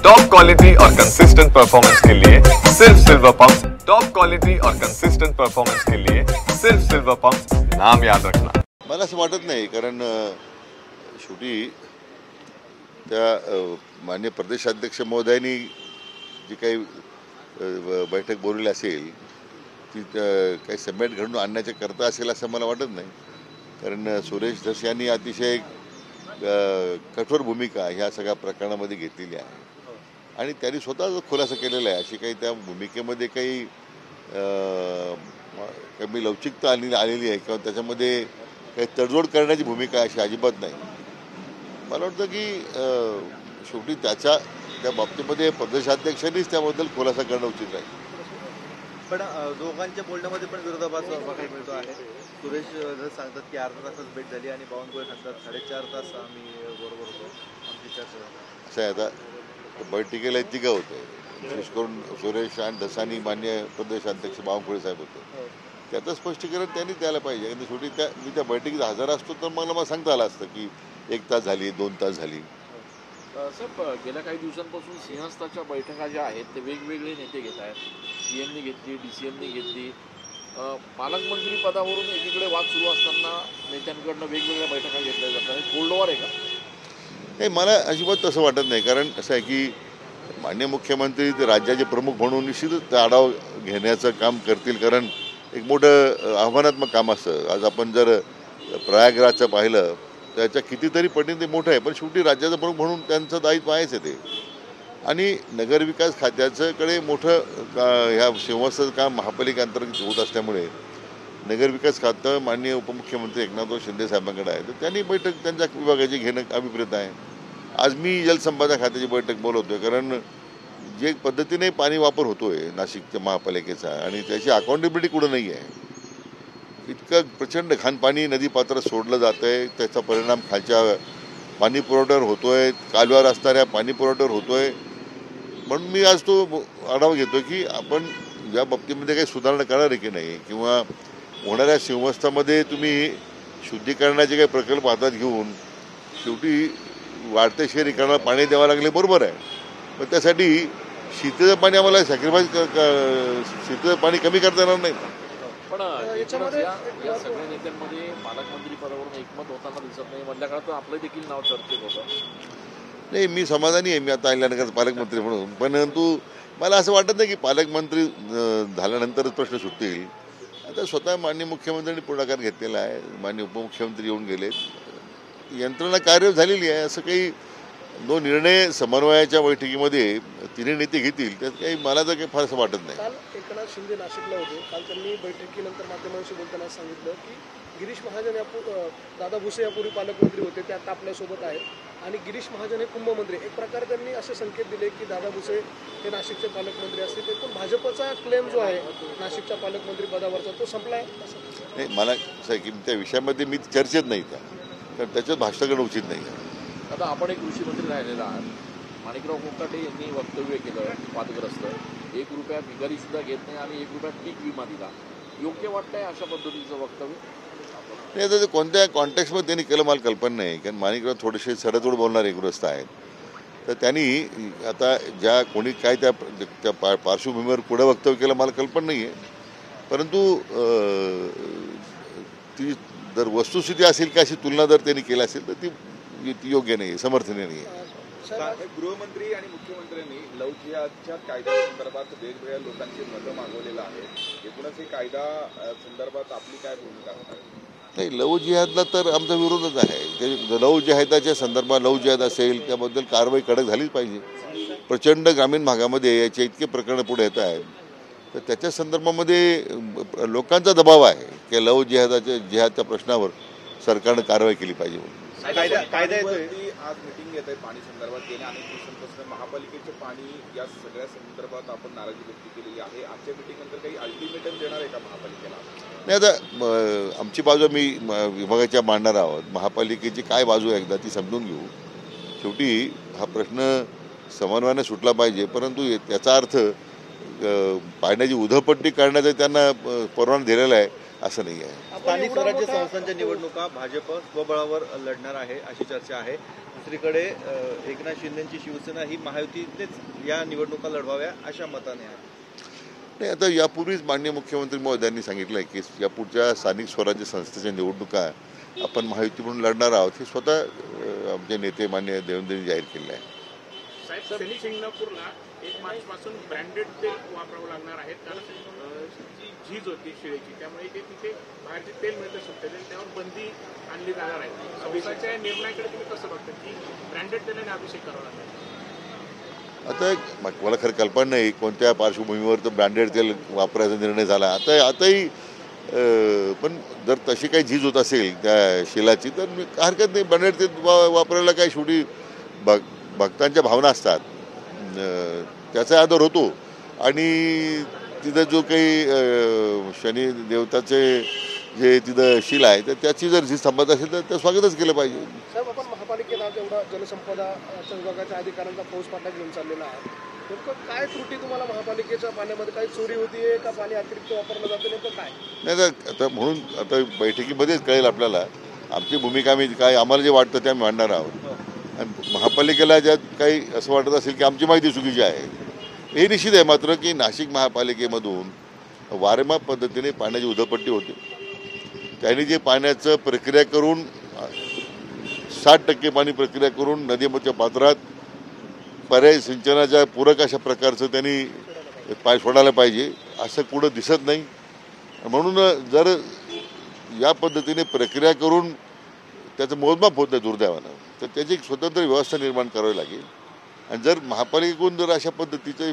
Top quality और consistent performance के लिए सिर्फ सिल्वर पंप। टॉप क्वालिटी और कंसिस्टेंट परफॉर्मेंस के लिए सिर्फ सिल्वर पंप, नाम याद रखना। मला असं वाटत नाही, कारण शेवटी त्या माननीय प्रदेशाध्यक्ष महोदयांनी जी काही बैठक बोलवली असेल ती काही समेट घडून आणण्याच्या करता असेल असं मला वाटत नाही, कारण सुरेश धस यांनी अतिशय कठोर भूमिका ह्या सगळ्या प्रकरणामध्ये घेतलेली आहे आणि त्यांनी स्वतः खुलासा केलेला आहे। अशी काही त्या भूमिकेमध्ये काही कमी लवचिकता आलेली आहे किंवा त्याच्यामध्ये काही तडजोड करण्याची भूमिका अशी अजिबात नाही। मला वाटतं की शेवटी त्या बाबतीमध्ये प्रदेशाध्यक्षांनीच त्याबद्दल खुलासा करणं उचित आहे। पण दोघांच्या बोलण्यामध्ये पण विरोधाभास बघायला मिळतो आहे। सुरेश सांगतात की अर्धा तासच भेट झाली आणि बावनकुळे सांगतात 4.5 तास आम्ही बरोबर होतो, आमची चर्चा झाली। असं आहे, आता बैठकीला तिघं होते, विशेष करून सुरेश आणि धसानी मान्य प्रदेशाध्यक्ष बावनकुळे साहेब होते। त्याचं स्पष्टीकरण त्यांनी द्यायला पाहिजे, कारण शेवटी मी त्या बैठकीत हजर असतो तर मला सांगता आलं असतं की 1 तास झाली, 2 तास झाली। साहेब, गेल्या काही दिवसांपासून सिंहस्थाच्या बैठका ज्या आहेत ते वेगवेगळे नेते घेत आहेत। सीएमनी घेतली, डीसीएमनी घेतली, पालकमंत्री पदावरून एकीकडे वाद सुरू असताना नेत्यांकडनं वेगवेगळ्या बैठका घेतल्या जातात। कोल्ड वॉर आहे का? नाही, मला अजिबात तसं वाटत नाही, कारण असं आहे की माननीय मुख्यमंत्री ते राज्याचे प्रमुख म्हणून निश्चितच आढावा घेण्याचं काम करतील, कारण एक मोठं आव्हानात्मक काम असतं। आज आपण जर प्रयागराजचं पाहिलं त्याच्या कितीतरी पटीने ते मोठं आहे, पण शेवटी राज्याचं प्रमुख म्हणून त्यांचं दायित्व आहेच आहे ते। आणि नगरविकास खात्याच्याकडे मोठं ह्या सिंहस्थाचं काम महापालिकेअंतर्गत होत असल्यामुळे नगरविकास खातं माननीय उपमुख्यमंत्री एकनाथराव शिंदे साहेबांकडे आहे, तर त्यांनी बैठक त्यांच्या विभागाची घेणं अभिप्रेत आहे। आज मी जलसंपदा खात्याची बैठक बोलवतोय, कारण जे पद्धतीने पाणी वापर होतोय नाशिकच्या महापालिकेचा आणि त्याची अकाउंटेबिलिटी कुठं नाही आहे। इतकं प्रचंड घाणपाणी नदीपात्रात सोडलं जातं आहे, त्याचा परिणाम खालच्या पाणी पुरवठ्यावर होतोय, कालव्यावर असणाऱ्या पाणी पुरवठ्यावर होतोय। म्हणून मी आज तो आढावा घेतो की आपण या बाबतीमध्ये काही सुधारणा करणार आहे की नाही, किंवा होणाऱ्या सिंहस्थामध्ये तुम्ही शुद्धीकरणाचे काही प्रकल्प हातात घेऊन शेवटी वाढत्या शहरीकरणाला पाणी द्यावं लागले, बरोबर आहे, पण त्यासाठी शीतचं पाणी आम्हाला सॅक्रिफाईस शीतचं पाणी कमी करता येणार नाही। पण याच्यामध्ये या सगळ्या नेत्यांमध्ये पालकमंत्री पदावरून एकमत होताना दिसत नाही। मधल्या काळात आपलं देखील नाव चर्चेत होतं। नाही, मी समाधानी आहे, मी आता अहिल्यानगरचा पालकमंत्री म्हणून, परंतु मला असं वाटत नाही की पालकमंत्री झाल्यानंतरच प्रश्न सुटतील। आता स्वतः माननीय मुख्यमंत्र्यांनी पुढाकार घेतलेला आहे, माननीय उपमुख्यमंत्री येऊन गेले, यंत्रणा कार्य झालेली आहे। असं काही 2 निर्णय समन्वयाच्या बैठकीमध्ये तिन्ही नेते घेतील त्यात काही मला तर काही फार असं वाटत नाही। काल एकनाथ शिंदे नाशिकला होते, काल त्यांनी बैठकीनंतर माध्यमांशी बोलताना सांगितलं की गिरीश महाजन दादा भुसे यापूर्वी पालकमंत्री होते, ते आता आपल्यासोबत आहेत आणि गिरीश महाजन हे कुंभमंत्री। एक प्रकारे त्यांनी असे संकेत दिले की दादा भुसे हे नाशिकचे पालकमंत्री असतील, पण भाजपचा क्लेम जो आहे नाशिकच्या पालकमंत्री पदावरचा तो संपला आहे। नाही, मला असं आहे की त्या विषयामध्ये मी चर्चेत नाही, कारण त्याच्यात भाष्य करणं उचित नाही आहे। आता आपण एक कृषी मंत्री राहिलेला आहात, माणिकराव कोकाटे यांनी वक्तव्य केलं वादग्रस्त, 1 रुपया भिकारी सुद्धा घेत नाही आणि 1 रुपया पीक विमा दिला। योग्य वाटतंय अशा पद्धतीचं वक्तव्य? नाही, आता ते कोणत्या कॉन्टेक्स्टमध्ये त्यांनी केलं मला कल्पना नाही, कारण माणिकराव थोडेसे सरतोड बोलणारे ग्रस्त आहेत, तर त्यांनी आता ज्या कोणी काय त्या पार्श्वभूमीवर पुढे वक्तव्य केलं मला कल्पना नाही आहे, परंतु ती जर वस्तुस्थिती असेल की अशी तुलना जर त्यांनी केली असेल तर ती योग्य नाही आहे, समर्थनीय नाही आहे। गृहमंत्री आणि मुख्यमंत्र्यांनी लव जिहादच्या कायद्यासंदर्भात वेगवेगळ्या लोकांची मतं मागवलेलं आहे, एकूणच हे कायदा संदर्भात आपली काय भूमिका आहे? नाही, लव जिहादला तर आमचा विरोधच आहे। ते लव जिहादाच्या संदर्भात लव जिहाद असेल त्याबद्दल कारवाई कडक झालीच पाहिजे। प्रचंड ग्रामीण भागामध्ये याचे इतके प्रकरणं पुढे येत आहेत, तर त्याच्या संदर्भामध्ये लोकांचा दबाव आहे की लव जिहादच्या प्रश्नावर सरकारनं कारवाई केली पाहिजे म्हणून। आज मीटिंग घेत आहे पाणी संदर्भात, गेल्या अनेक दिवसांपासून महापालिकेचे पाणी या सगळ्या संदर्भात आपण नाराजी व्यक्त केलेली आहे। आजच्या मीटिंगनंतर काही अल्टिमेटम देणार आहे का महापालिकेला? नाही, आता आमची बाजू मी विभागाच्या मांडणार आहोत, महापालिकेची काय बाजू आहे एकदा ती समजून घेऊ। शेवटी हा प्रश्न समन्वयाने सुटला पाहिजे, परंतु त्याचा अर्थ पाण्याची उधळपट्टी करण्याचा त्यांना परवाना दिलेला आहे असं नाही आहे। स्थानिक स्वराज्य संस्थांच्या निवडणुका भाजप स्वबळावर लढणार आहे अशी चर्चा आहे. दुसरीकडे एकनाथ शिंदेची शिवसेना ही महायुतीनेच या निवडणुका लढवाव्या अशा मताने आहे. नाही, आता यापूर्वीच माननीय मुख्यमंत्री महोदयांनी सांगितलं आहे की या पुढच्या स्थानिक स्वराज्य संस्थेच्या निवडणुका आपण महायुती म्हणून लढणार आहोत, हे स्वतः आमचे नेते माननीय देवेंद्रजी जाहीर केले आहे. साहेब, सिंगापूरला 1 मार्चपासून ब्रँडेड तेल वापरावं लागणार आहे, कारण जी झीज होती शिळेची, त्यामुळे तिथे बाहेरचे तेल मिळतं सुटते, त्यावर बंदी आणली जाणार आहे. संस्थाच्या निर्णयाकडे तुम्ही कसं बघता की ब्रँडेड तेलाने अभिषेक करावा लागणार? आता मला खरं कल्पना नाही कोणत्या पार्श्वभूमीवर तर ब्रँडेड तेल वापरायचा निर्णय झाला. आताही पण जर तशी काही झीज होत असेल त्या शिलाची तर हरकत नाही, ब्रँडेड तेल वापरायला काही शेवटी भक्तांच्या भावना असतात, त्याचा आदर होतो. आणि तिथं जो काही शनी देवताचे जे तिथं शिल आहे तर त्याची जर झीज थांबत असेल तर ते स्वागतच केलं पाहिजे. साहेब, आपण महापालिकेला जेवढा जलसंपदा विभागाच्या अधिकाऱ्यांचा फौजफाटा घेऊन चाललेला आहे, नेमकं काय त्रुटी तुम्हाला महापालिकेच्या पाण्यामध्ये काही चोरी होतीये का पाणी अतिरिक्त वापरलं जातं, नेमकं काय? नाही, आता म्हणून आता बैठकीमध्येच कळेल आपल्याला आमची भूमिका. आम्ही काय आम्हाला जे वाटतं ते आम्ही मांडणार आहोत. आणि महापालिकेला ज्यात काही असं वाटत असेल की आमची माहिती चुकीची आहे, हे निश्चित आहे मात्र की नाशिक महापालिकेमधून वारंवार पद्धतीने पाण्याची उधळपट्टी होते. त्यांनी जे पाण्याचं प्रक्रिया करून 60% पाणी प्रक्रिया करून नदीच्या पात्रात पर्यायी सिंचनाच्या पूरक अशा प्रकारचं त्यांनी पाय सोडायला पाहिजे, असं कुठं दिसत नाही. म्हणून जर या पद्धतीने प्रक्रिया करून त्याचं मोजमाप होत नाही दुर्दैवानं, तर त्याची एक स्वतंत्र व्यवस्था निर्माण करावी लागेल. आणि जर महापालिकेकडून जर अशा पद्धतीचं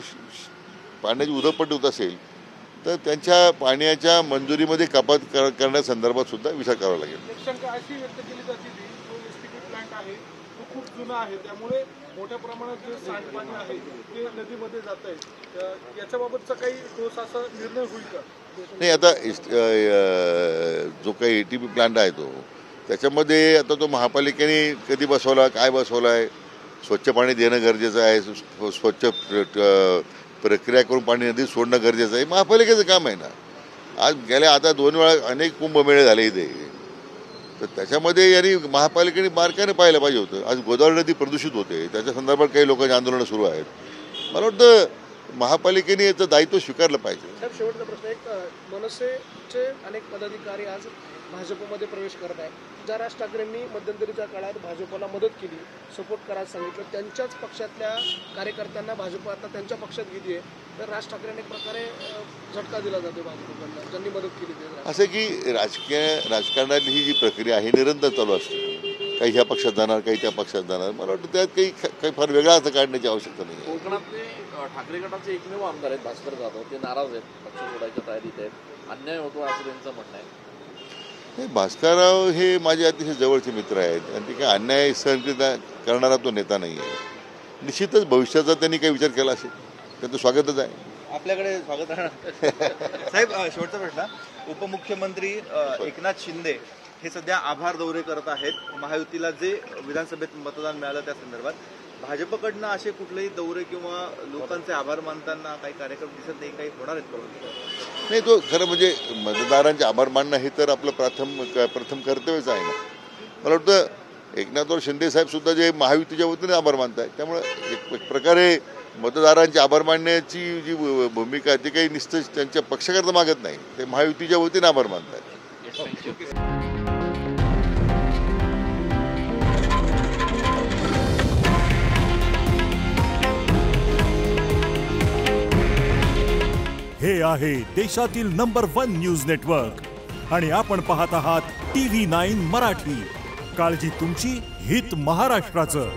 पाण्याची उधळपट्टी होत असेल तर त्यांच्या पाण्याच्या मंजुरीमध्ये कपात करण्यासंदर्भात सुद्धा विचार करावा लागेल. शंका अशी व्यक्त केली जाते की जो एसटीपी प्लांट आहे तो खूप जुना आहे, त्यामुळे मोठ्या प्रमाणात जे सांडपाणी आहे ते नदीमध्ये जात आहे, याच्याबाबतचा काही ठोस असा निर्णय होईल का? नाही, आता जो काही ATP प्लांट आहे तो त्याच्यामध्ये आता तो महापालिकेने कधी बसवला, काय बसवला आहे, स्वच्छ पाणी देणं गरजेचं आहे, स्वच्छ प्रक्रिया करून पाणी नदीत सोडणं गरजेचं आहे, महापालिकेचं काम आहे ना. आज गेल्या आता 2 वेळा अनेक कुंभमेळे झाले इथे, तर त्याच्यामध्ये यांनी महापालिकेने बारकाईने पाहिलं पाहिजे होतं. आज गोदावरी नदी प्रदूषित होते, त्याच्या संदर्भात काही लोकांची आंदोलनं सुरू आहेत. मला वाटतं महापालिकेने याचं दायित्व स्वीकारलं पाहिजे. साहेब, शेवटचा प्रश्न, एक मनसेचे अनेक पदाधिकारी आज भाजपमध्ये प्रवेश करत आहेत. ज्या राज ठाकरेंनी मध्यंतरीच्या काळात भाजपला मदत केली, सपोर्ट करायला सांगितलं, त्यांच्याच पक्षातल्या कार्यकर्त्यांना भाजप आता त्यांच्या पक्षात गेली आहे, तर राज ठाकरेंनी एक प्रकारे झटका दिला जातो भाजपकडनं, ज्यांनी मदत केली. असं की राजकारणातली ही जी प्रक्रिया आहे निरंतर चालू असते, काही ह्या पक्षात जाणार, काही त्या पक्षात जाणार. मला वाटतं त्यात काही फार वेगळा अर्थ काढण्याची आवश्यकता नाही. कोकणातले ठाकरे गटाचे एकमेव आमदार आहेत भास्कर जाधव, ते नाराज आहेत, पक्ष सोडायच्या तयारीत आहेत, अन्याय होतो असं त्यांचं म्हणणं आहे. भास्करराव हे माझे अतिशय जवळचे मित्र आहेत आणि ते काही अन्याय सहन करणारा तो नेता नाही आहे. निश्चितच भविष्याचा त्यांनी काही विचार केला असेल, त्यांचं स्वागतच आहे. आपल्याकडे स्वागत राहणार. साहेब, शेवटचा प्रश्न, उपमुख्यमंत्री एकनाथ शिंदे हे सध्या आभार दौरे करत आहेत. महायुतीला जे विधानसभेत मतदान मिळालं त्या संदर्भात भाजपकडनं असे कुठलेही दौरे किंवा लोकांचे आभार मानताना काही कार्यक्रम दिसत नाही, काही होणार आहेत का? नाही, तो खरं म्हणजे मतदारांचे आभार मानणं हे तर आपलं प्रथम कर्तव्यच आहे ना. मला वाटतं एकनाथराव शिंदे साहेब सुद्धा जे महायुतीच्या वतीने आभार मानत आहेत, त्यामुळे एक प्रकारे मतदारांचे आभार मानण्याची जी भूमिका आहे ती काही निश्चित त्यांच्या पक्षाकरता मागत नाही, ते महायुतीच्या वतीने आभार मानत आहेत. हे आहे देशातील नंबर 1 न्यूज नेटवर्क आणि आपण पाहत आहात TV9 मराठी. काळजी तुमची, हित महाराष्ट्राचं.